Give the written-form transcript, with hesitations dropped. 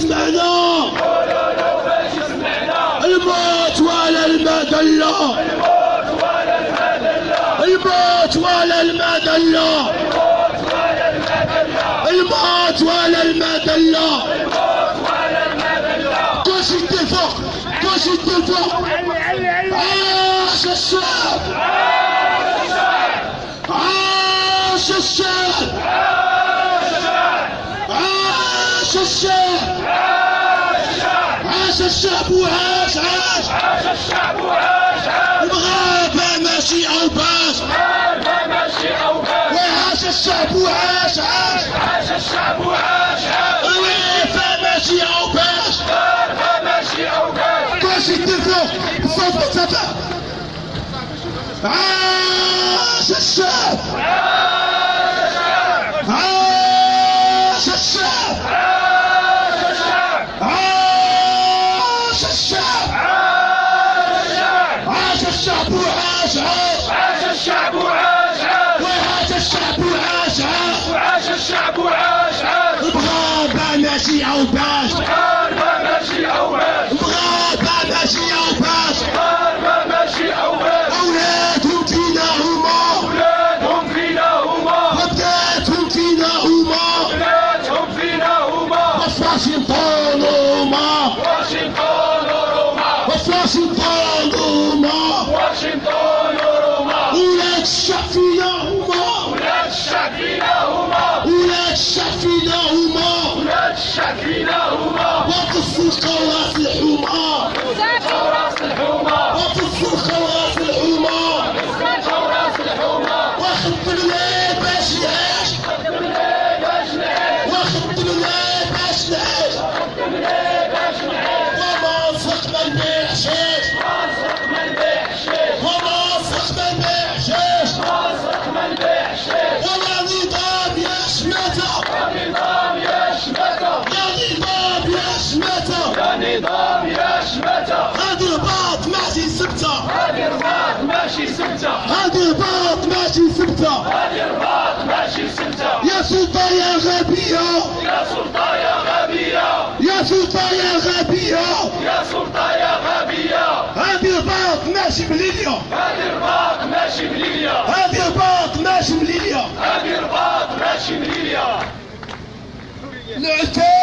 سمعنا الموت ولا المذلة، الموت ولا المذلة، الموت ولا المذلة. كلشي يدير فوق، كلشي يدير فوق. عاش الشعب، عاش الشعب، عاش الشعب، عاش الشعب وعاش عاش، عاش الشعب وعاش عاش. المغاربة ماشي أوباش، المغاربة ماشي أوباش. وعاش الشعب وعاش عاش، عاش الشعب وعاش عاش. الوفا ماشي أوباش، المغاربة ماشي أوباش. كلشي يدير فوق الصوت مرتفع. عاش الشعب، عاش الشعب، عاش الشعب، عاش الشعب، عاش الشعب وعاش عاش، عاش الشعب وعاش عاش. وعاش الشعب وعاش عاش، وعاش الشعب وعاش عاش. المغاربة ماشي أوباش، المغاربة ماشي أوباش. المغاربة ماشي أوباش، المغاربة ماشي أوباش. أولادهم فينا هما، أولادهم فينا هما، وبناتهم فينا هما، بلادهم فينا هما. وفاشنطن هما، واشنطن وروما، وفاشنطن هما، واشنطن وروما. ولاد الشعب فينا هما، ولاد الشعب فينا هما، ولاد الشعب فينا هما، ولاد الشعب فينا هما. وقفوا القواس الحمى، راس الحومة، وقفوا القواس الحمى، راس الحومة. وخدم ليه باش نعيش، خدم ليه باش نعيش، وخدم ليه باش نعيش، خدم ليه باش نعيش. وما نفق ما نبيعشيش، راسك ما نبيعشيش، وما نفق ما نبيعشيش، راسك ما نبيعشيش. ولا نظام يا شماتة، يا نظام يا شماتة، يا نظام يا شماتة، يا نظام يا شماتة. هادي رباط ماشي سبتة، هادي رباط ماشي سبتة، هادي رباط ماشي سبتة، هادي رباط ماشي سبتة. يا سلطة يا غبية، يا سلطة يا غبية، يا سلطة يا غبية، يا سلطة يا غبية. هادي رباط ماشي بليليا، هادي رباط ماشي بليليا، هادي رباط ماشي بليليا، هادي رباط ماشي بليليا. العتاب